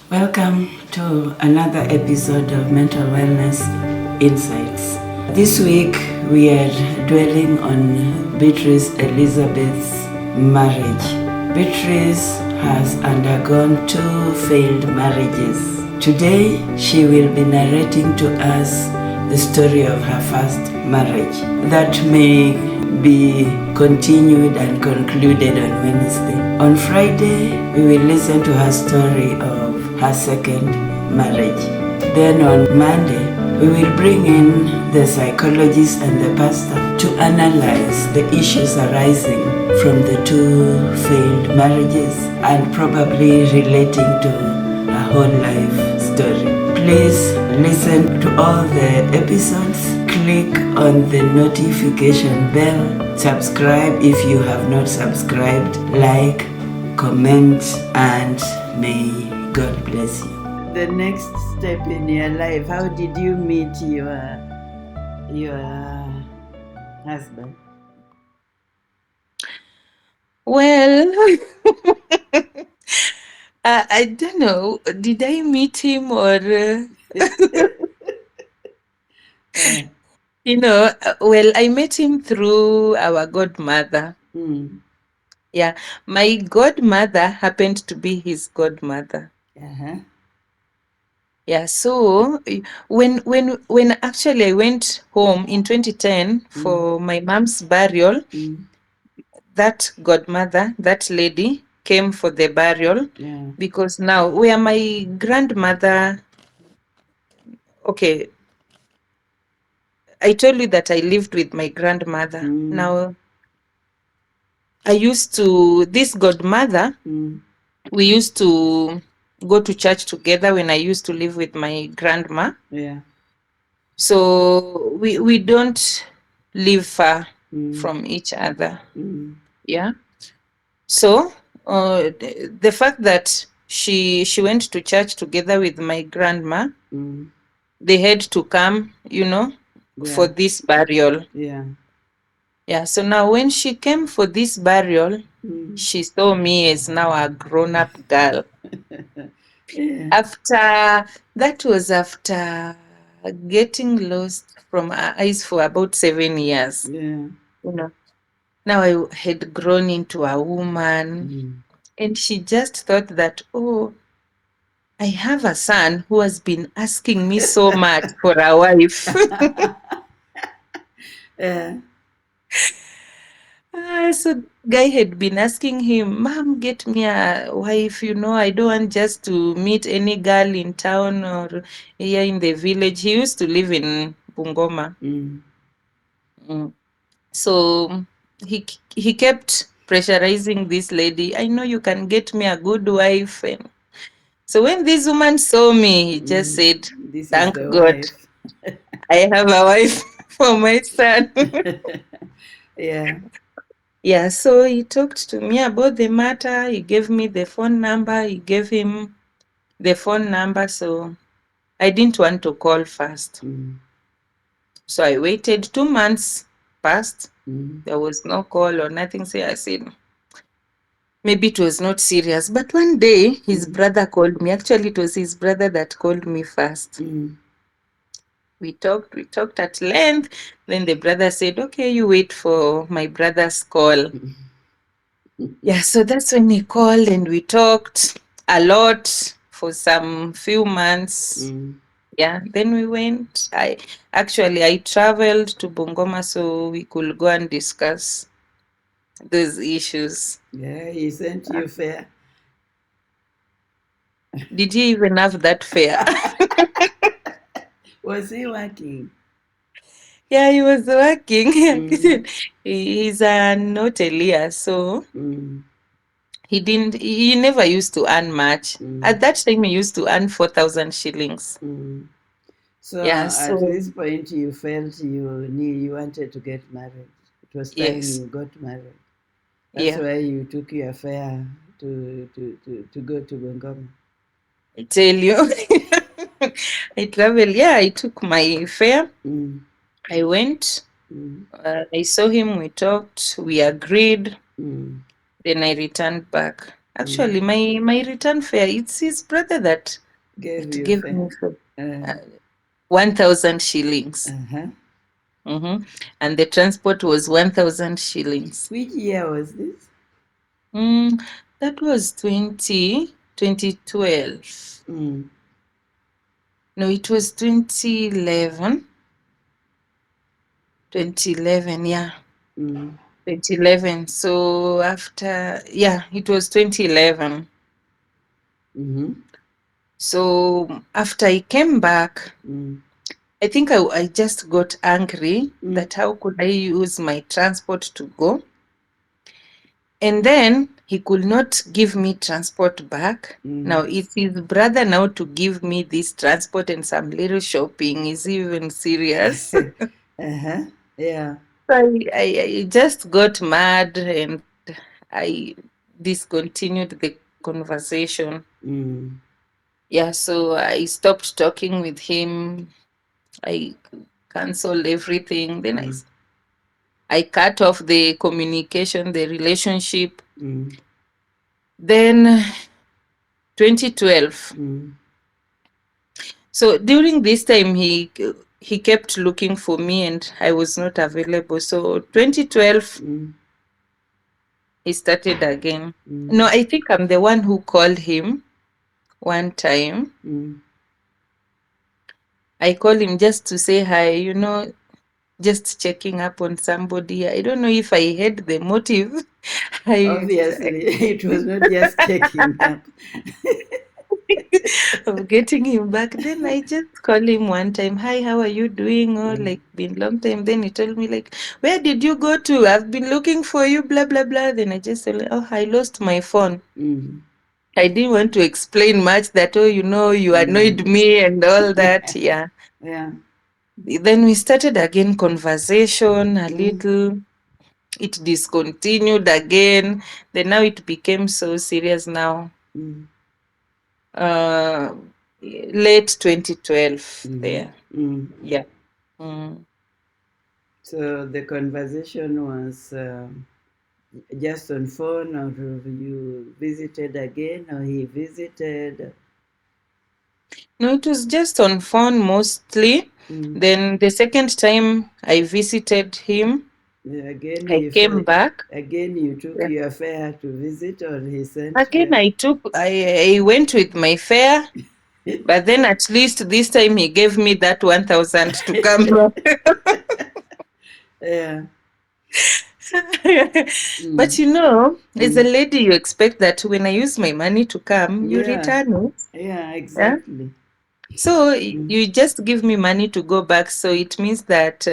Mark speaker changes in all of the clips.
Speaker 1: Welcome to another episode of Mental Wellness Insights. This week we are dwelling on Beatrice Elizabeth's marriage. Beatrice has undergone 2 failed marriages. Today she will be narrating to us the story of her first marriage that may be continued and concluded on Wednesday. On Friday, we will listen to her story of her second marriage. Then on Monday, we will bring in the psychologist and the pastor to analyze the issues arising from the 2 failed marriages and probably relating to her whole life story. Please listen to all the episodes. Click on the notification bell. Subscribe if you have not subscribed. Like, comment, and may God bless you. The next step in your life, how did you meet your husband?
Speaker 2: Well, I don't know. Did I meet him or, well, I met him through our godmother. Yeah, my godmother happened to be his godmother. Yeah, so when actually I went home in 2010 for my mom's burial, that godmother, that lady, came for the burial because now where my grandmother, okay, I told you that I lived with my grandmother. Now, this godmother, we used to go to church together when I used to live with my grandma.
Speaker 1: Yeah.
Speaker 2: So we don't live far from each other. Yeah. So the fact that she went to church together with my grandma, they had to come, for this burial.
Speaker 1: Yeah.
Speaker 2: Yeah, so now when she came for this burial, she saw me as now a grown-up girl.
Speaker 1: Yeah.
Speaker 2: That was after getting lost from her eyes for about 7 years.
Speaker 1: Yeah.
Speaker 2: You know, now I had grown into a woman, and she just thought that, oh, I have a son who has been asking me so much for a wife.
Speaker 1: Yeah.
Speaker 2: So guy had been asking him, Mom, get me a wife, I don't want just to meet any girl in town or here in the village. He used to live in Bungoma. Mm. So he kept pressurizing this lady. I know you can get me a good wife. And so when this woman saw me, he just said,
Speaker 1: This is
Speaker 2: thank
Speaker 1: the
Speaker 2: God
Speaker 1: wife.
Speaker 2: I have a wife for my son.
Speaker 1: Yeah.
Speaker 2: Yeah, so he talked to me about the matter. He gave me the phone number. He gave him the phone number. So I didn't want to call first. So I waited. 2 months passed. There was no call or nothing. So I said, maybe it was not serious. But one day, his brother called me. Actually, it was his brother that called me first. We talked at length. Then the brother said, okay, you wait for my brother's call. Yeah, so that's when he called and we talked a lot for some few months. Yeah, then we went. I traveled to Bungoma so we could go and discuss those issues.
Speaker 1: Yeah, he sent you fare.
Speaker 2: Did you even have that fare?
Speaker 1: Was he working?
Speaker 2: Yeah, he was working. He's an hotelier, so he never used to earn much. At that time, he used to earn 4,000 shillings.
Speaker 1: So
Speaker 2: Yeah,
Speaker 1: at
Speaker 2: so
Speaker 1: this point, you felt you wanted to get married. It was time
Speaker 2: yes,
Speaker 1: you got married. That's
Speaker 2: yeah.
Speaker 1: why you took your fare to go to Bungoma.
Speaker 2: I tell you, I travel. Yeah, I took my fare. I went. I saw him. We talked. We agreed. Then I returned back. Actually, my return fare, it's his brother that
Speaker 1: Gave you
Speaker 2: gave
Speaker 1: fair.
Speaker 2: me for
Speaker 1: Uh,
Speaker 2: 1,000 shillings.
Speaker 1: uh-huh.
Speaker 2: Mm-hmm. And the transport was 1,000 shillings.
Speaker 1: Which year was this?
Speaker 2: Mm, that was 2012.
Speaker 1: Mm.
Speaker 2: No, it was 2011. 2011, yeah.
Speaker 1: Mm.
Speaker 2: 2011. So after, yeah, it was 2011.
Speaker 1: Mm-hmm.
Speaker 2: So after I came back,
Speaker 1: Mm.
Speaker 2: I think I just got angry
Speaker 1: Mm.
Speaker 2: that how could I use my transport to go? And then he could not give me transport back. Now
Speaker 1: Mm.
Speaker 2: it's his brother now to give me this transport and some little shopping. Is he even serious?
Speaker 1: Uh-huh. Yeah.
Speaker 2: I just got mad and I discontinued the conversation.
Speaker 1: Mm.
Speaker 2: Yeah, so I stopped talking with him. I canceled everything. Then
Speaker 1: Mm.
Speaker 2: I cut off the communication, the relationship.
Speaker 1: Mm.
Speaker 2: Then 2012.
Speaker 1: Mm.
Speaker 2: So during this time, he kept looking for me, and I was not available. So 2012,
Speaker 1: Mm.
Speaker 2: he started again. No,
Speaker 1: Mm.
Speaker 2: I think I'm the one who called him one time.
Speaker 1: Mm.
Speaker 2: I called him just to say hi, just checking up on somebody. I don't know if I had the motive. I,
Speaker 1: Obviously, it was not just checking up.
Speaker 2: of getting him back. Then I just called him one time. Hi, how are you doing? Oh,
Speaker 1: Mm.
Speaker 2: like been long time. Then he told me like, where did you go to? I've been looking for you. Blah blah blah. Then I just said, oh, I lost my phone.
Speaker 1: Mm.
Speaker 2: I didn't want to explain much that, oh, you annoyed
Speaker 1: Mm.
Speaker 2: me and all that. Yeah.
Speaker 1: Yeah.
Speaker 2: Then we started again conversation a
Speaker 1: Mm.
Speaker 2: little. It discontinued again. Then now it became so serious now.
Speaker 1: Mm.
Speaker 2: Uh, Late 2012
Speaker 1: Mm.
Speaker 2: there.
Speaker 1: Mm.
Speaker 2: Yeah. Mm.
Speaker 1: So the conversation was just on phone, or you visited again, or he visited?
Speaker 2: No, it was just on phone mostly.
Speaker 1: Mm.
Speaker 2: Then the second time I visited him,
Speaker 1: Yeah, again,
Speaker 2: I came back.
Speaker 1: again you took
Speaker 2: Yeah.
Speaker 1: your fare to visit, or he sent
Speaker 2: Again, I went with my fare, but then at least this time he gave me that 1,000 to come back.
Speaker 1: Yeah.
Speaker 2: But
Speaker 1: Mm.
Speaker 2: as a
Speaker 1: Mm.
Speaker 2: lady, you expect that when I use my money to come, you
Speaker 1: Yeah.
Speaker 2: return it.
Speaker 1: Yeah,
Speaker 2: Yeah.
Speaker 1: exactly.
Speaker 2: So
Speaker 1: Mm.
Speaker 2: you just give me money to go back. So it means that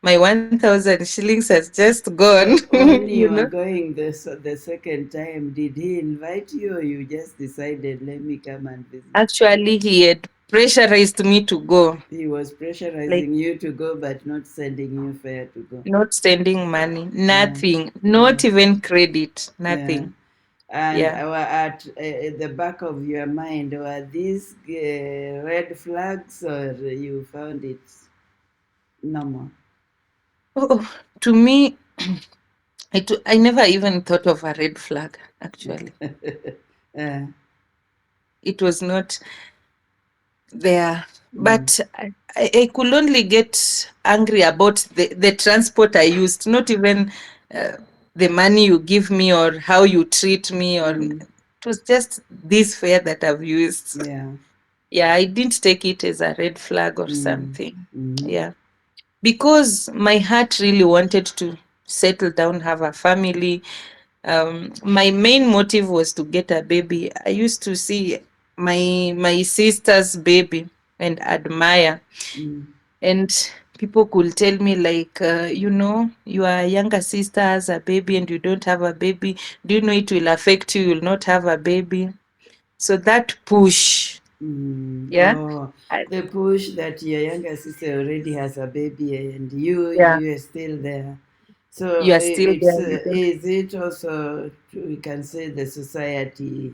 Speaker 2: my 1,000 shillings has just gone.
Speaker 1: So when
Speaker 2: you
Speaker 1: you
Speaker 2: know.
Speaker 1: are going the second time, did he invite you, or you just decided, let me come and visit?
Speaker 2: Actually, he had pressurized me to go,
Speaker 1: He was
Speaker 2: like
Speaker 1: pressurizing you to go, but not sending you fare to go.
Speaker 2: not sending money,
Speaker 1: Yeah.
Speaker 2: nothing,
Speaker 1: Yeah.
Speaker 2: not even credit,
Speaker 1: Yeah.
Speaker 2: nothing.
Speaker 1: And
Speaker 2: Yeah.
Speaker 1: at the back of your mind, were these red flags, or you found it normal?
Speaker 2: Oh, to me, I never even thought of a red flag, actually.
Speaker 1: uh,
Speaker 2: It was not there.
Speaker 1: mm,
Speaker 2: But I could only get angry about the transport I used, not even uh, the money you give me or how you treat me, or
Speaker 1: mm,
Speaker 2: it was just this fare that I've used.
Speaker 1: yeah.
Speaker 2: Yeah, I didn't take it as a red flag or
Speaker 1: Mm,
Speaker 2: something.
Speaker 1: mm,
Speaker 2: Yeah, because my heart really wanted to settle down, have a family. My main motive was to get a baby. I used to see my sister's baby and admire.
Speaker 1: mm,
Speaker 2: And people could tell me like, your younger sister has a baby and you don't have a baby. Do you know it will affect you? You'll not have a baby. So that push,
Speaker 1: mm.
Speaker 2: yeah,
Speaker 1: Oh,
Speaker 2: I,
Speaker 1: the push that your younger sister already has a baby, and
Speaker 2: yeah,
Speaker 1: you are still there. So
Speaker 2: you are still
Speaker 1: it's
Speaker 2: there. You don't.
Speaker 1: is it also, we can say, the society,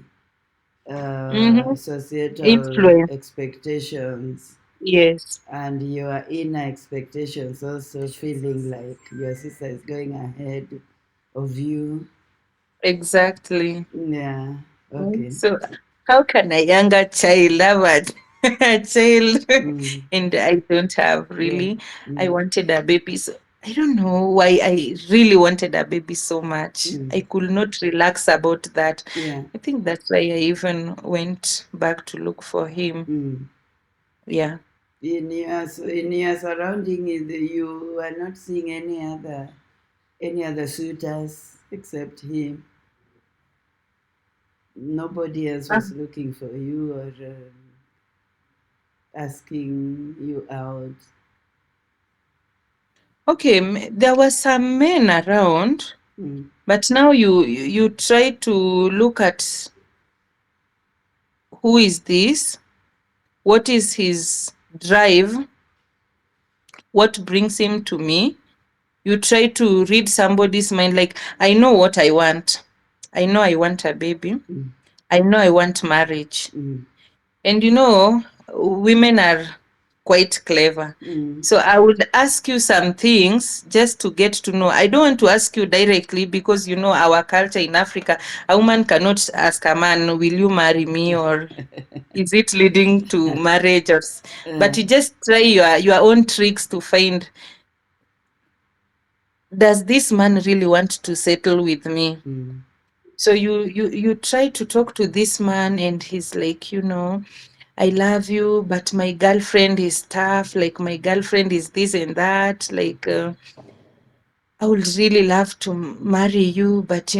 Speaker 2: Mm-hmm.
Speaker 1: societal
Speaker 2: Influence.
Speaker 1: expectations,
Speaker 2: Yes.
Speaker 1: and your inner expectations, also feeling like your sister is going ahead of you?
Speaker 2: Exactly.
Speaker 1: Yeah. Okay.
Speaker 2: So how can a younger child have a child
Speaker 1: Mm.
Speaker 2: and I don't have
Speaker 1: Yeah.
Speaker 2: really? I
Speaker 1: Mm.
Speaker 2: wanted a baby. So I don't know why I really wanted a baby so much.
Speaker 1: Mm.
Speaker 2: I could not relax about that.
Speaker 1: Yeah.
Speaker 2: I think that's why I even went back to look for him.
Speaker 1: Mm.
Speaker 2: Yeah.
Speaker 1: In your surrounding, you are not seeing any other suitors except him. Nobody else
Speaker 2: Ah,
Speaker 1: was looking for you or asking you out.
Speaker 2: okay, there were some men around,
Speaker 1: Mm.
Speaker 2: but now you try to look at who is this, what is his drive, what brings him to me. You try to read somebody's mind, like, I know what I want. I know I want a baby.
Speaker 1: Mm.
Speaker 2: I know I want marriage.
Speaker 1: Mm.
Speaker 2: And women are quite clever.
Speaker 1: Mm.
Speaker 2: So I would ask you some things just to get to know. I don't want to ask you directly because our culture in Africa, a woman cannot ask a man, will you marry me, or is it leading to marriage, but you just try your own tricks to find, does this man really want to settle with me?
Speaker 1: Mm.
Speaker 2: So you try to talk to this man and he's like, I love you, but my girlfriend is tough, like my girlfriend is this and that, like I would really love to marry you, but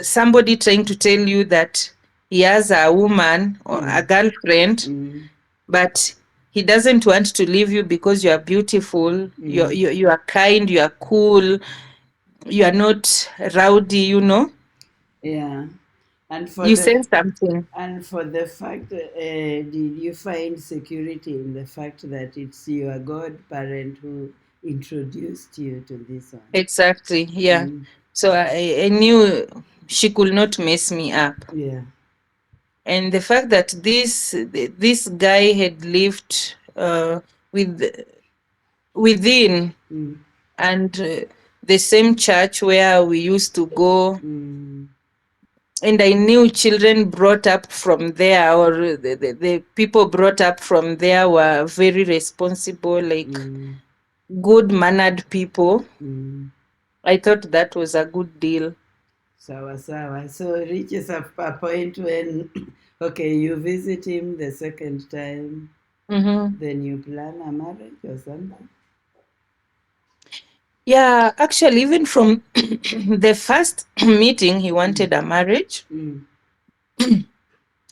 Speaker 2: somebody trying to tell you that he has a woman or a
Speaker 1: Mm.
Speaker 2: girlfriend,
Speaker 1: Mm.
Speaker 2: but he doesn't want to leave you because you are beautiful,
Speaker 1: Mm.
Speaker 2: you are kind, you are cool, you are not rowdy,
Speaker 1: Yeah. And for
Speaker 2: you
Speaker 1: the
Speaker 2: sense something.
Speaker 1: and for the fact, did you find security in the fact that it's your godparent who introduced you to this one?
Speaker 2: Exactly, yeah.
Speaker 1: Mm.
Speaker 2: So I knew she could not mess me up.
Speaker 1: Yeah.
Speaker 2: And the fact that this guy had lived with within,
Speaker 1: Mm.
Speaker 2: and the same church where we used to go,
Speaker 1: Mm.
Speaker 2: and I knew children brought up from there, or the people brought up from there were very responsible, like
Speaker 1: Mm.
Speaker 2: good mannered people.
Speaker 1: Mm.
Speaker 2: I thought that was a good deal.
Speaker 1: Sawa sawa. So it reaches a point when, okay, you visit him the second time,
Speaker 2: Hmm.
Speaker 1: then you plan a marriage or something.
Speaker 2: Yeah, actually, even from the first meeting, he
Speaker 1: Mm.
Speaker 2: wanted a marriage.
Speaker 1: Mm.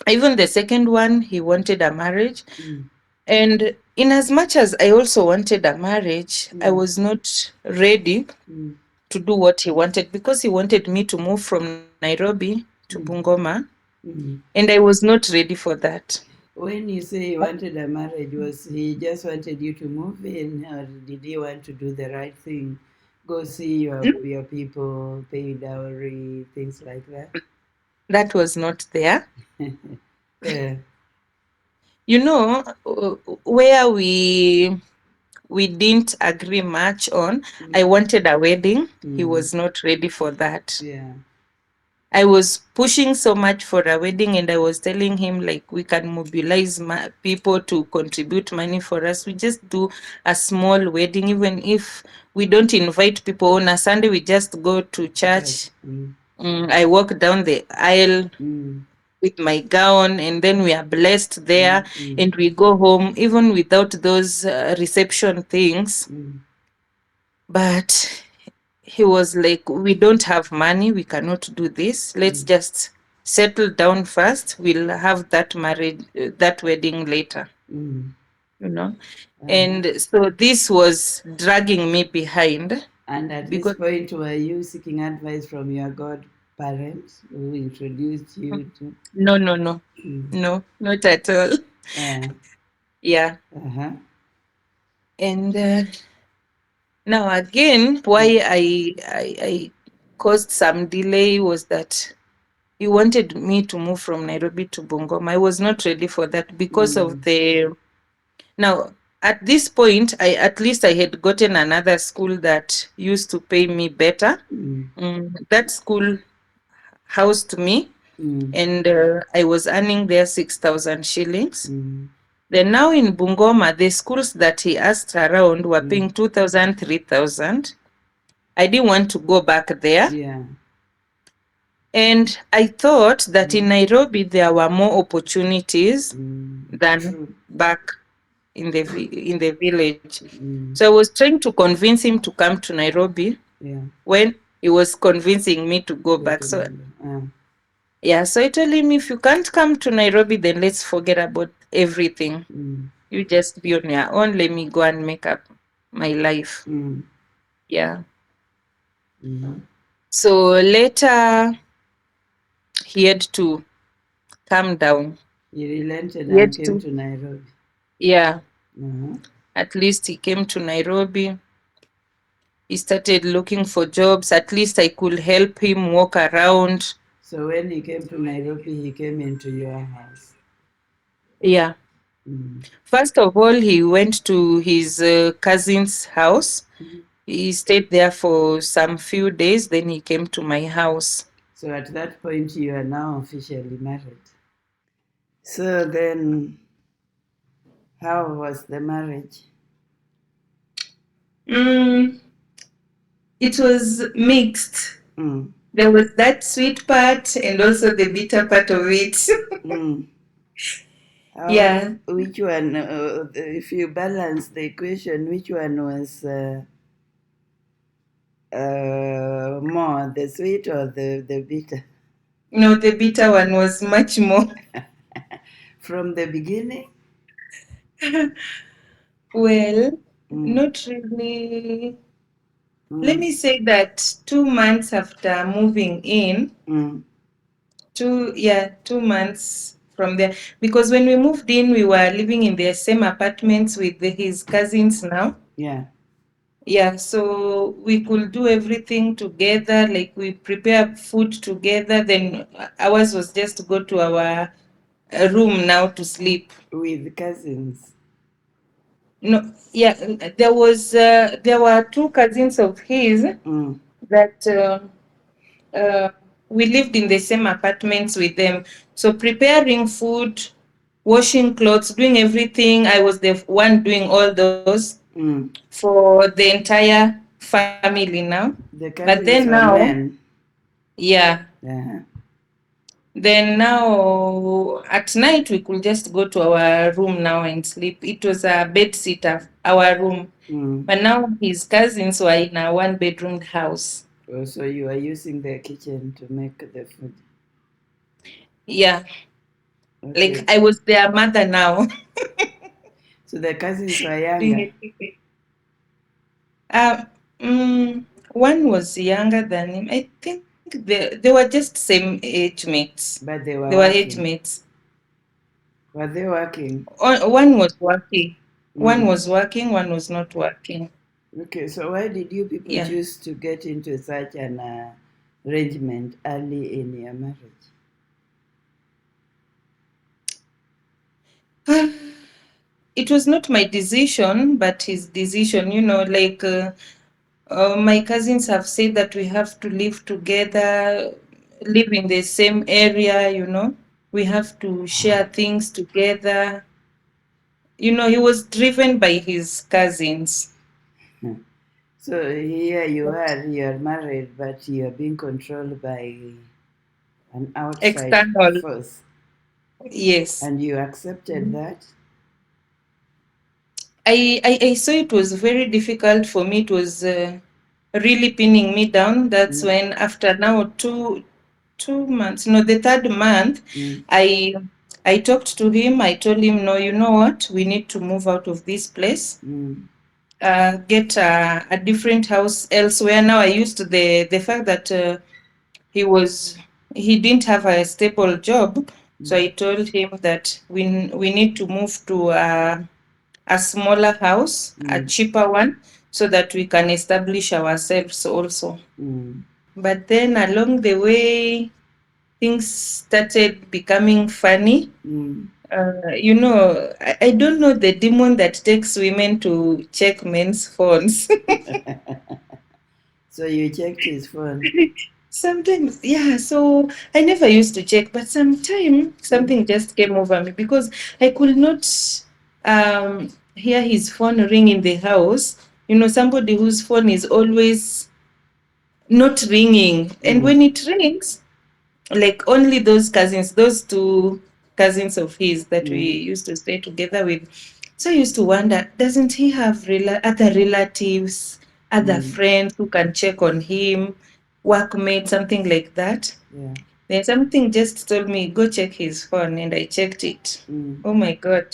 Speaker 2: Even the second one, he wanted a marriage.
Speaker 1: Mm.
Speaker 2: And in as much as I also wanted a marriage, I
Speaker 1: Mm.
Speaker 2: was not ready
Speaker 1: Mm.
Speaker 2: to do what he wanted, because he wanted me to move from Nairobi to
Speaker 1: Mm.
Speaker 2: Bungoma,
Speaker 1: Mm.
Speaker 2: and I was not ready for that.
Speaker 1: When you say he wanted a marriage, was he just wanted you to move in, or did he want to do the right thing? Go see your people, pay dowry, things like that?
Speaker 2: That was not there.
Speaker 1: Yeah.
Speaker 2: Where we didn't agree much on, I
Speaker 1: Mm.
Speaker 2: wanted a wedding. He
Speaker 1: Mm.
Speaker 2: was not ready for that.
Speaker 1: Yeah.
Speaker 2: I was pushing so much for a wedding, and I was telling him, like, we can mobilize people to contribute money for us. We just do a small wedding, even if we don't invite people. On a Sunday, we just go to
Speaker 1: Church.
Speaker 2: church.
Speaker 1: Mm.
Speaker 2: I walk down the aisle
Speaker 1: Mm.
Speaker 2: with my gown, and then we are blessed there,
Speaker 1: Mm. Mm.
Speaker 2: and we go home, even without those reception things.
Speaker 1: Mm.
Speaker 2: But he was like, we don't have money, we cannot do this, let's
Speaker 1: Mm.
Speaker 2: just settle down first, we'll have that marriage, that wedding later,
Speaker 1: Mm.
Speaker 2: you know
Speaker 1: Uh-huh.
Speaker 2: and so this was dragging me behind,
Speaker 1: And at this
Speaker 2: because
Speaker 1: point, were you seeking advice from your godparents who introduced you to?
Speaker 2: no, no, no,
Speaker 1: Mm.
Speaker 2: no, not at all.
Speaker 1: Uh,
Speaker 2: Yeah.
Speaker 1: uh-huh.
Speaker 2: And now again, why
Speaker 1: Mm.
Speaker 2: I caused some delay was that he wanted me to move from Nairobi to Bungoma. I was not ready for that because of
Speaker 1: Mm.
Speaker 2: the. Now, at this point, at least I had gotten another school that used to pay me better.
Speaker 1: Mm.
Speaker 2: That school. housed me,
Speaker 1: Mm.
Speaker 2: and I was earning there 6,000 shillings.
Speaker 1: Mm.
Speaker 2: Then now in Bungoma, the schools that he asked around were paying
Speaker 1: Mm.
Speaker 2: 2,000, 3,000. I didn't want to go back there.
Speaker 1: Yeah.
Speaker 2: And I thought that in
Speaker 1: Mm.
Speaker 2: Nairobi there were more opportunities
Speaker 1: Mm.
Speaker 2: than
Speaker 1: True.
Speaker 2: back in the village.
Speaker 1: Mm.
Speaker 2: So I was trying to convince him to come to Nairobi
Speaker 1: Yeah.
Speaker 2: when he was convincing me to go
Speaker 1: Go
Speaker 2: back.
Speaker 1: to
Speaker 2: So
Speaker 1: London. Ah.
Speaker 2: yeah, so I told him, if you can't come to Nairobi, then let's forget about everything.
Speaker 1: Mm.
Speaker 2: You just be on your own. Let me go and make up my life.
Speaker 1: Mm.
Speaker 2: Yeah.
Speaker 1: Mm-hmm.
Speaker 2: So later he had to calm down.
Speaker 1: He relented
Speaker 2: He had
Speaker 1: and came
Speaker 2: to,
Speaker 1: to Nairobi.
Speaker 2: yeah,
Speaker 1: Uh-huh.
Speaker 2: at least he came to Nairobi. He started looking for jobs. At least I could help him walk around.
Speaker 1: So when he came to Nairobi, he came into your house.
Speaker 2: Yeah.
Speaker 1: Mm.
Speaker 2: First of all, he went to his cousin's house.
Speaker 1: Mm-hmm.
Speaker 2: He stayed there for some few days. Then he came to my house.
Speaker 1: So at that point, you are now officially married. So then, how was the marriage?
Speaker 2: Mm, it was mixed.
Speaker 1: Mm.
Speaker 2: There was that sweet part and also the bitter part of it.
Speaker 1: Mm. How,
Speaker 2: Yeah.
Speaker 1: which one, if you balance the equation, which one was more, the sweet or the bitter?
Speaker 2: No, the bitter one was much more.
Speaker 1: From the beginning?
Speaker 2: Well,
Speaker 1: Mm.
Speaker 2: not really. Let
Speaker 1: Mm.
Speaker 2: me say that 2 months after moving in,
Speaker 1: Mm.
Speaker 2: 2 months from there, because when we moved in, we were living in the same apartments with his cousins now.
Speaker 1: Yeah.
Speaker 2: Yeah, so we could do everything together, like we prepare food together. Then ours was just to go to our room now to sleep.
Speaker 1: With cousins.
Speaker 2: No, yeah, there were two cousins of his
Speaker 1: Mm.
Speaker 2: that we lived in the same apartments with them. So preparing food, washing clothes, doing everything. I was the one doing all those
Speaker 1: Mm.
Speaker 2: for the entire family now.
Speaker 1: The
Speaker 2: But then
Speaker 1: cousins were
Speaker 2: now,
Speaker 1: men.
Speaker 2: yeah,
Speaker 1: Uh-huh.
Speaker 2: then now at night we could just go to our room now and sleep. It was a bed sitter, our room.
Speaker 1: Mm.
Speaker 2: But now his cousins were in a one bedroom house.
Speaker 1: Oh, so you are using their kitchen to make the food.
Speaker 2: Yeah, like
Speaker 1: Okay.
Speaker 2: I was their mother now.
Speaker 1: So the cousins were
Speaker 2: Doing
Speaker 1: younger,
Speaker 2: it. Uh, mm, one was younger than him. I think they were just same age mates.
Speaker 1: but they
Speaker 2: They
Speaker 1: were
Speaker 2: were age
Speaker 1: working.
Speaker 2: mates.
Speaker 1: Were they working?
Speaker 2: One was working. One
Speaker 1: Mm.
Speaker 2: was working, one was not working.
Speaker 1: Okay, so why did you people
Speaker 2: Yeah.
Speaker 1: choose to get into such an arrangement early in your marriage?
Speaker 2: It was not my decision, but his decision, like my cousins have said that we have to live together, live in the same area. We have to share things together. He was driven by his cousins.
Speaker 1: So here you are married, but you are being controlled by an outside
Speaker 2: External,
Speaker 1: force,
Speaker 2: yes.
Speaker 1: and you accepted that.
Speaker 2: I saw it was very difficult for me. It was really pinning me down. That's
Speaker 1: Mm.
Speaker 2: when, after now 2 months, no, the third month,
Speaker 1: Mm.
Speaker 2: I I talked to him. I told him, no, you know what? We need to move out of this place.
Speaker 1: Mm.
Speaker 2: Get a different house elsewhere. Now I used to the fact that he was he didn't have a stable job, so
Speaker 1: Mm.
Speaker 2: I told him that we need to move to a smaller house, a
Speaker 1: Mm.
Speaker 2: cheaper one, so that we can establish ourselves also.
Speaker 1: Mm.
Speaker 2: But then along the way, things started becoming funny.
Speaker 1: Mm.
Speaker 2: I don't know the demon that takes women to check men's phones.
Speaker 1: So you checked his phone.
Speaker 2: Sometimes, yeah. So I never used to check, but sometime
Speaker 1: Mm.
Speaker 2: something just came over me because I could not hear his phone ring in the house. You know, somebody whose phone is always not ringing, and
Speaker 1: Mm.
Speaker 2: when it rings, like only those cousins, those two cousins of his that we
Speaker 1: Mm.
Speaker 2: used to stay together with. So I used to wonder, doesn't he have other relatives, other
Speaker 1: Mm.
Speaker 2: friends who can check on him, workmates, something like that?
Speaker 1: Yeah.
Speaker 2: Then something just told me, go check his phone, and I checked it.
Speaker 1: Mm.
Speaker 2: Oh my God.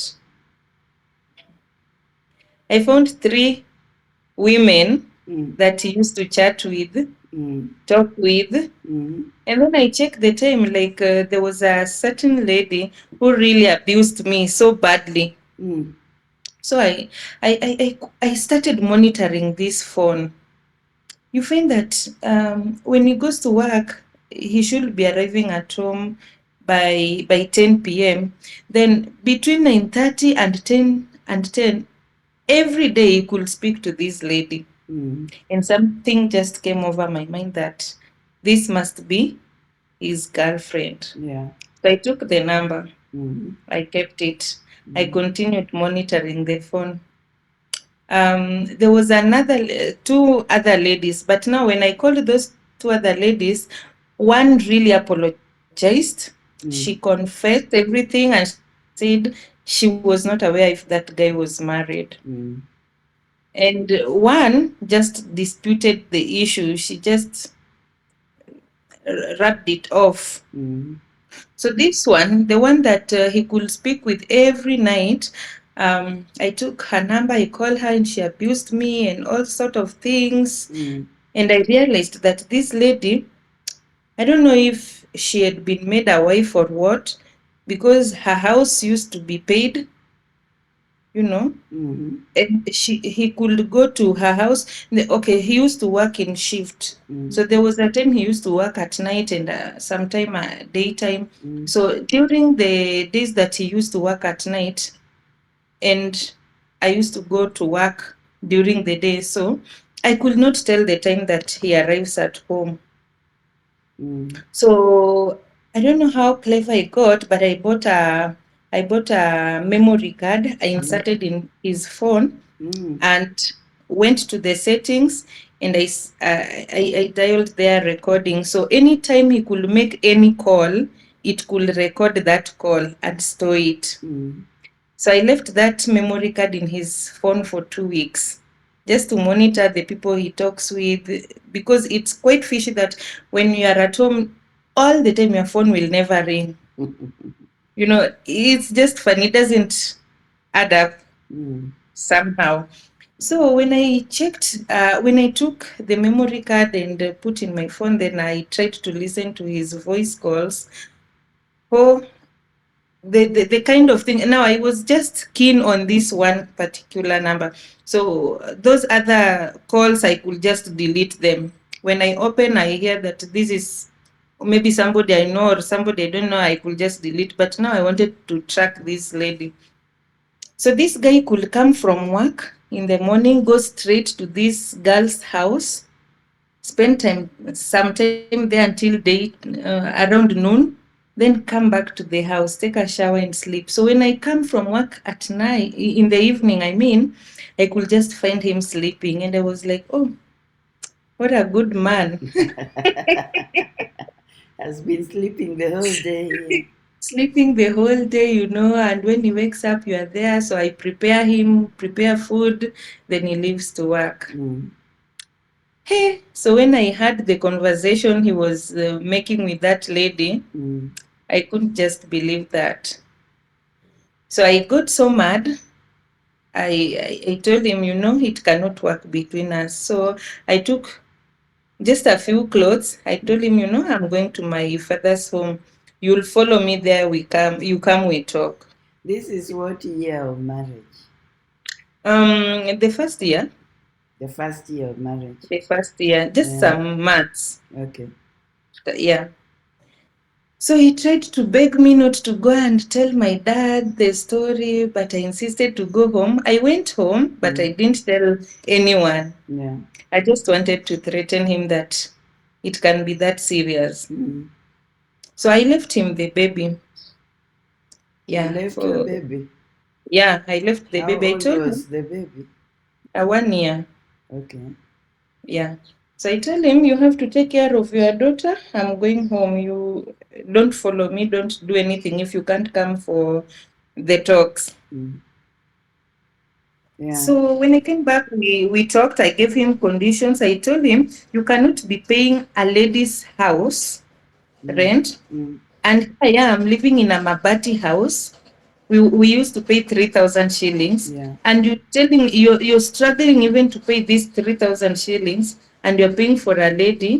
Speaker 2: I found three women
Speaker 1: Mm.
Speaker 2: that he used to chat with,
Speaker 1: Mm.
Speaker 2: talk with.
Speaker 1: Mm.
Speaker 2: And when I checked the time, like there was a certain lady who really abused me so badly.
Speaker 1: Mm.
Speaker 2: So I started monitoring this phone. You find that when he goes to work, he should be arriving at home by 10 p.m. Then between 9:30 and 10 every day he could speak to this lady.
Speaker 1: Mm.
Speaker 2: And something just came over my mind that this must be his girlfriend.
Speaker 1: Yeah.
Speaker 2: So I took the number,
Speaker 1: Mm.
Speaker 2: I kept it. I
Speaker 1: Mm.
Speaker 2: continued monitoring the phone. There was two other ladies, but now when I called those two other ladies, one really apologized. She
Speaker 1: Mm.
Speaker 2: confessed everything and said she was not aware if that guy was married.
Speaker 1: Mm.
Speaker 2: And one just disputed the issue. She just rubbed it off.
Speaker 1: Mm.
Speaker 2: So this one, the one that he could speak with every night, I took her number, I called her and she abused me and all sort of things.
Speaker 1: Mm.
Speaker 2: And I realized that this lady, I don't know if she had been made a wife or what, because her house used to be paid, you know,
Speaker 1: Mm.
Speaker 2: and he could go to her house. Okay, he used to work in shift.
Speaker 1: Mm.
Speaker 2: So there was a time he used to work at night and sometime daytime.
Speaker 1: Mm.
Speaker 2: So during the days that he used to work at night, and I used to go to work during the day, so I could not tell the time that he arrives at home.
Speaker 1: Mm.
Speaker 2: So I don't know how clever I got, but I bought a memory card. I
Speaker 1: Mm.
Speaker 2: inserted in his phone
Speaker 1: Mm.
Speaker 2: and went to the settings, and I dialed their recording. So anytime he could make any call, it could record that call and store it.
Speaker 1: Mm.
Speaker 2: So I left that memory card in his phone for 2 weeks just to monitor the people he talks with, because it's quite fishy that when you are at home all the time your phone will never ring. You know, it's just funny, it doesn't add up
Speaker 1: Mm.
Speaker 2: somehow. So when I took the memory card and put in my phone, then I tried to listen to his voice calls. Oh, the kind of thing. Now I was just keen on this one particular number. So those other calls, I could just delete them. When I open, I hear that this is maybe somebody I know or somebody I don't know, I could just delete. But now I wanted to track this lady. So this guy could come from work in the morning, go straight to this girl's house, spend some time there until around noon, then come back to the house, take a shower and sleep. So when I come from work at night, in the evening, I mean, I could just find him sleeping, and I was like, oh, what a good man.
Speaker 1: Has been sleeping the whole day.
Speaker 2: Sleeping the whole day, and when he wakes up, you are there. So I prepare him, prepare food, then he leaves to work.
Speaker 1: Mm.
Speaker 2: Hey, so when I had the conversation he was making with that lady,
Speaker 1: Mm.
Speaker 2: I couldn't just believe that. So I got so mad. I told him, it cannot work between us. So I took just a few clothes. I told him, I'm going to my father's home. You'll follow me there. You come, we talk.
Speaker 1: This is what year of marriage?
Speaker 2: The first year,
Speaker 1: The first year of marriage.
Speaker 2: just
Speaker 1: Yeah.
Speaker 2: some months.
Speaker 1: Okay.
Speaker 2: Yeah. So he tried to beg me not to go and tell my dad the story, but I insisted to go home. I went home, but I
Speaker 1: Mm.
Speaker 2: didn't tell anyone.
Speaker 1: Yeah.
Speaker 2: I just wanted to threaten him that it can be that serious.
Speaker 1: Mm.
Speaker 2: So I left him the baby.
Speaker 1: You
Speaker 2: Yeah,
Speaker 1: left your baby.
Speaker 2: I left the
Speaker 1: How
Speaker 2: baby. I
Speaker 1: old
Speaker 2: told him
Speaker 1: was the baby?
Speaker 2: 1 year.
Speaker 1: Okay.
Speaker 2: Yeah. So I tell him, you have to take care of your daughter. I'm going home. You don't follow me. Don't do anything if you can't come for the talks.
Speaker 1: Mm. Yeah.
Speaker 2: So when I came back, we talked. I gave him conditions. I told him, you cannot be paying a lady's house
Speaker 1: Mm.
Speaker 2: rent.
Speaker 1: Mm.
Speaker 2: And I am living in a Mabati house. We used to pay 3,000 shillings.
Speaker 1: Yeah.
Speaker 2: And you're struggling even to pay these 3,000 shillings, and you're paying for a lady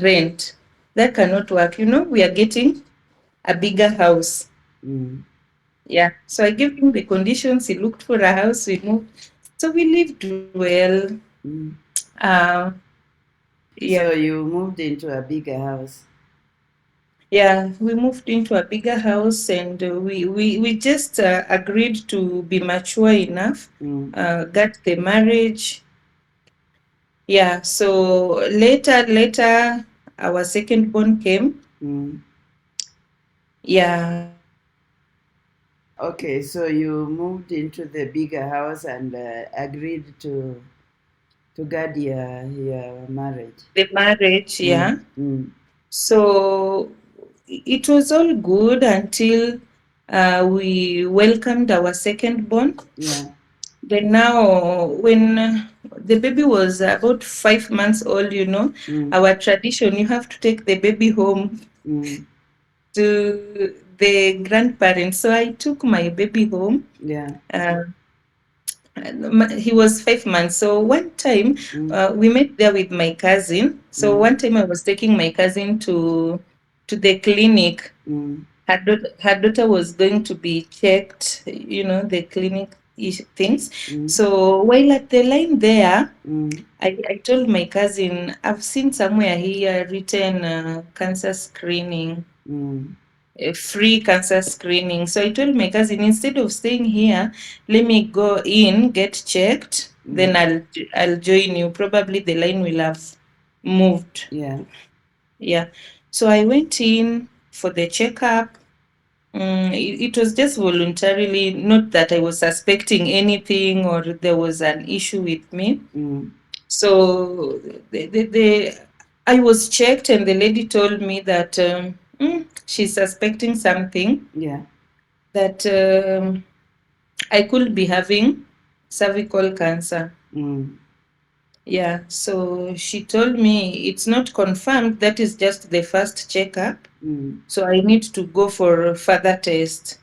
Speaker 2: rent. That cannot work. We are getting a bigger house.
Speaker 1: Mm.
Speaker 2: Yeah. So I gave him the conditions. He looked for a house. We moved. So we lived well.
Speaker 1: Mm.
Speaker 2: Uh,
Speaker 1: So
Speaker 2: yeah.
Speaker 1: you moved into a bigger house.
Speaker 2: Yeah, we moved into a bigger house, and we just agreed to be mature enough,
Speaker 1: Mm.
Speaker 2: got the marriage. Yeah, so later, our second born came.
Speaker 1: Mm.
Speaker 2: Yeah,
Speaker 1: Okay, so you moved into the bigger house and agreed to guard your marriage.
Speaker 2: the marriage,
Speaker 1: Mm.
Speaker 2: yeah.
Speaker 1: Mm.
Speaker 2: So it was all good until we welcomed our second born.
Speaker 1: Yeah.
Speaker 2: Then now, when the baby was about 5 months old,
Speaker 1: Mm.
Speaker 2: our tradition, you have to take the baby home
Speaker 1: Mm.
Speaker 2: to the grandparents. So I took my baby home.
Speaker 1: Yeah.
Speaker 2: Uh, he was 5 months. So one time,
Speaker 1: Mm.
Speaker 2: we met there with my cousin. So
Speaker 1: Mm.
Speaker 2: one time I was taking my cousin to the clinic.
Speaker 1: Mm.
Speaker 2: Her daughter was going to be checked, the clinic things.
Speaker 1: Mm.
Speaker 2: So while at the line there,
Speaker 1: Mm.
Speaker 2: I told my cousin, I've seen somewhere here written cancer screening,
Speaker 1: Mm.
Speaker 2: a free cancer screening. So I told my cousin, instead of staying here, let me go in, get checked, then
Speaker 1: Mm.
Speaker 2: I'll join you. Probably the line will have moved.
Speaker 1: Yeah.
Speaker 2: Yeah. So I went in for the checkup. It was just voluntarily, not that I was suspecting anything or there was an issue with me.
Speaker 1: Mm.
Speaker 2: So I was checked, and the lady told me that she's suspecting something,
Speaker 1: Yeah.
Speaker 2: that I could be having cervical cancer.
Speaker 1: Mm.
Speaker 2: Yeah, so she told me it's not confirmed, that is just the first checkup.
Speaker 1: Mm.
Speaker 2: So I need to go for further tests.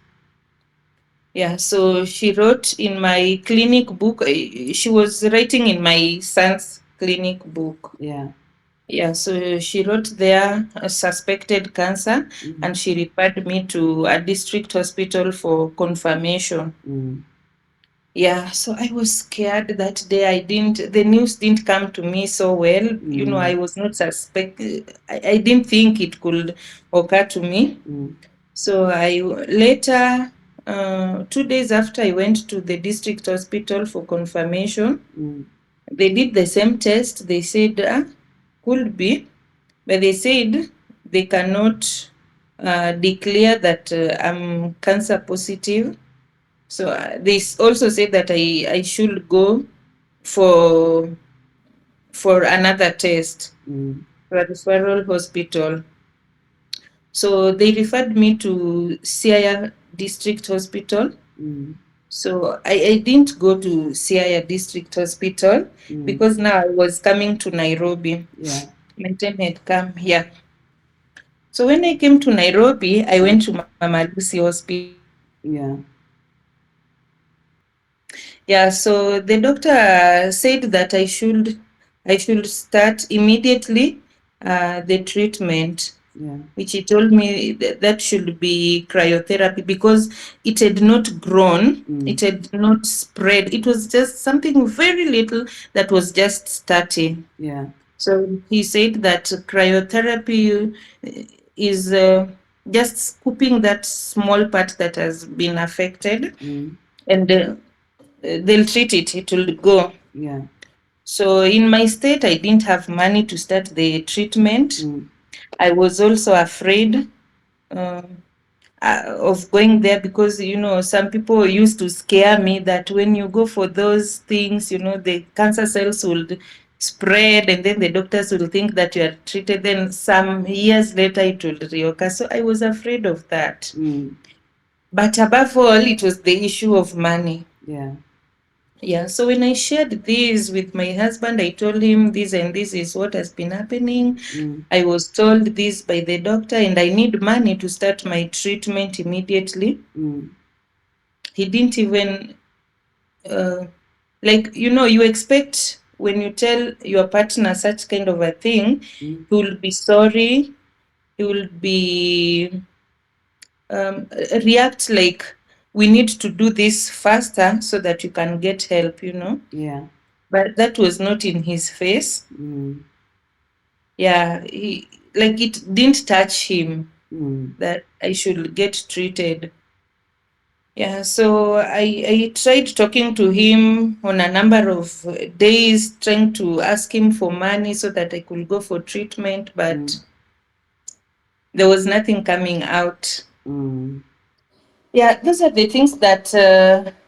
Speaker 2: Yeah, so she wrote in my clinic book, she was writing in my son's clinic book.
Speaker 1: Yeah.
Speaker 2: Yeah, so she wrote there a suspected cancer,
Speaker 1: Mm.
Speaker 2: and she referred me to a district hospital for confirmation.
Speaker 1: Mm.
Speaker 2: Yeah, so I was scared that day. The news didn't come to me so well.
Speaker 1: Mm.
Speaker 2: I was not I didn't think it could occur to me.
Speaker 1: Mm.
Speaker 2: So I later, 2 days after I went to the district hospital for confirmation,
Speaker 1: Mm.
Speaker 2: they did the same test. They said, could be, but they said they cannot declare that I'm cancer positive. So they also said that I should go for another test
Speaker 1: Mm.
Speaker 2: for a referral hospital. So they referred me to Siaya District Hospital.
Speaker 1: Mm.
Speaker 2: So I didn't go to Siaya District Hospital
Speaker 1: Mm.
Speaker 2: because now I was coming to Nairobi.
Speaker 1: Yeah.
Speaker 2: My time had come here. So when I came to Nairobi, I
Speaker 1: Mm.
Speaker 2: went to Mama Lucy Hospital.
Speaker 1: Yeah.
Speaker 2: Yeah, so the doctor said that I should start immediately the treatment,
Speaker 1: Yeah.
Speaker 2: which he told me that should be cryotherapy, because it had not grown,
Speaker 1: Mm.
Speaker 2: it had not spread. It was just something very little that was just starting.
Speaker 1: Yeah.
Speaker 2: So he said that cryotherapy is just scooping that small part that has been affected,
Speaker 1: Mm.
Speaker 2: and they'll treat it, it will go.
Speaker 1: Yeah.
Speaker 2: So in my state, I didn't have money to start the treatment. I was also afraid um, of going there because, some people used to scare me that when you go for those things, the cancer cells will spread and then the doctors will think that you are treated. Then some years later, it will reoccur. So I was afraid of that. But above all, it was the issue of money.
Speaker 1: Yeah.
Speaker 2: Yeah, so when I shared this with my husband, I told him this and this is what has been happening. I was told this by the doctor, and I need money to start my treatment immediately. He didn't even, you expect when you tell your partner such kind of a thing, he will be sorry, he will be react like we need to do this faster so that you can get help.
Speaker 1: Yeah.
Speaker 2: But that was not in his face. Yeah, it didn't touch him that I should get treated. Yeah, so I tried talking to him on a number of days, trying to ask him for money so that I could go for treatment, but there was nothing coming out. Yeah, those are the things that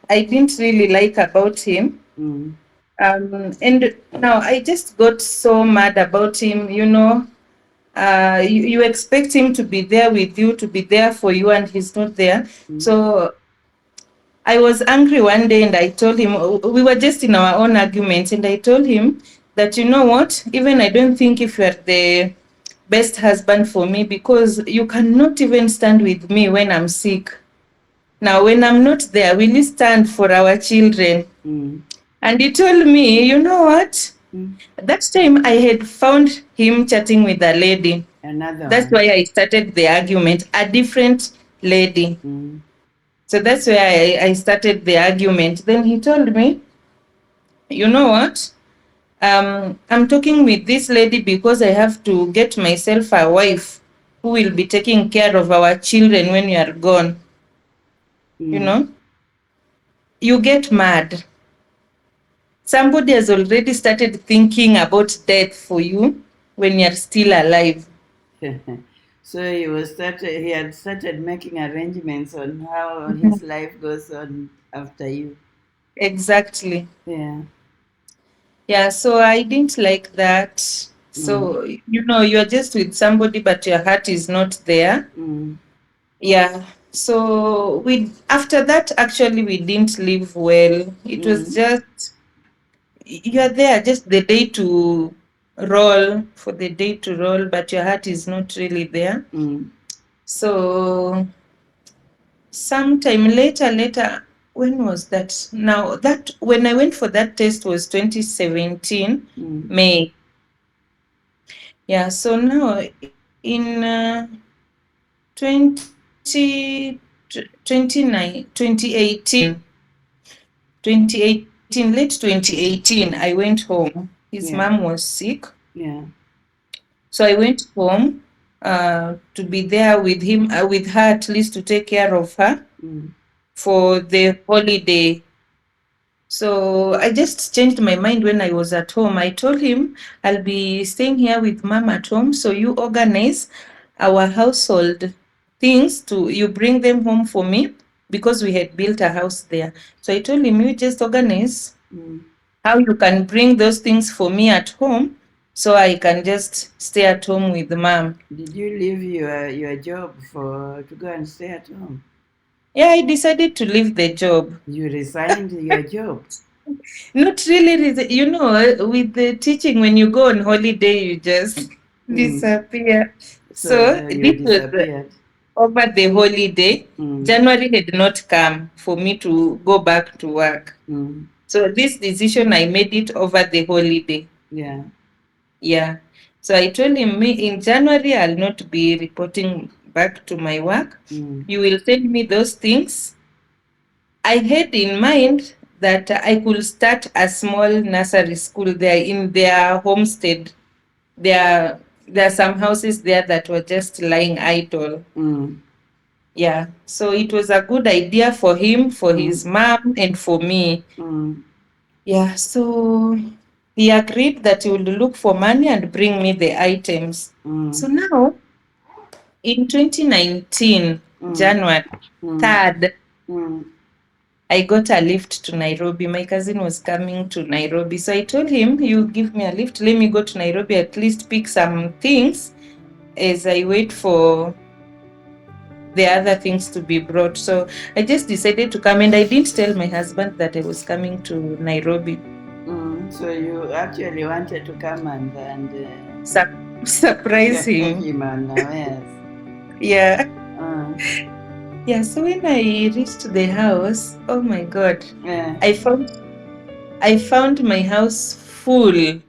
Speaker 2: I didn't really like about him. And now I just got so mad about him. You expect him to be there with you, to be there for you, and he's not there. So I was angry one day and I told him, we were just in our own arguments, and I told him that, you know what, even I don't think if you are the best husband for me, because you cannot even stand with me when I'm sick. Now, when I'm not there, will you stand for our children? And he told me, you know what? That time I had found him chatting with a lady.
Speaker 1: Another
Speaker 2: That's
Speaker 1: one.
Speaker 2: why I started the argument, a different lady. So that's where I started the argument. Then he told me, you know what? I'm talking with this lady because I have to get myself a wife who will be taking care of our children when you are gone. You know, you get mad. Somebody has already started thinking about death for you when you're still alive.
Speaker 1: So he had started making arrangements on how his life goes on after you.
Speaker 2: Exactly.
Speaker 1: Yeah.
Speaker 2: Yeah, so I didn't like that. So, you're just with somebody, but your heart is not there. Yeah. So we after that, actually, we didn't live well. It was just you're there just the day to roll for the day to roll, but your heart is not really there. So sometime later, when was that? Now that when I went for that test was 2017 May. Yeah. So now in 2018, late 2018, I went home. His mom was sick.
Speaker 1: Yeah.
Speaker 2: So I went home to be there with him, with her at least to take care of her for the holiday. So I just changed my mind when I was at home. I told him I'll be staying here with mom at home. So you organize our household things to you bring them home for me because we had built a house there. So I told him you just organize how you can bring those things for me at home so I can just stay at home with mom.
Speaker 1: Did you leave your job to go and stay at home?
Speaker 2: Yeah, I decided to leave the job.
Speaker 1: You resigned your job?
Speaker 2: Not really, with the teaching, when you go on holiday, you just disappear. So
Speaker 1: So you
Speaker 2: this was
Speaker 1: disappeared.
Speaker 2: over the holiday. January had not come for me to go back to work. So this decision, I made it over the holiday.
Speaker 1: Yeah.
Speaker 2: Yeah. So I told him, me in January, I'll not be reporting back to my work. You will send me those things. I had in mind that I could start a small nursery school there in their homestead. There are some houses there that were just lying idle. Yeah. So it was a good idea for him, for his mom, and for me. Yeah. So he agreed that he would look for money and bring me the items. So now, in 2019, January 3rd, I got a lift to Nairobi. My cousin was coming to Nairobi. So I told him, you give me a lift. Let me go to Nairobi, at least pick some things as I wait for the other things to be brought. So I just decided to come, and I didn't tell my husband that I was coming to Nairobi.
Speaker 1: So you actually wanted to come and
Speaker 2: Surprise him.
Speaker 1: Yes.
Speaker 2: Yeah. Yeah, so when I reached the house, oh my God,
Speaker 1: Yeah.
Speaker 2: I found my house full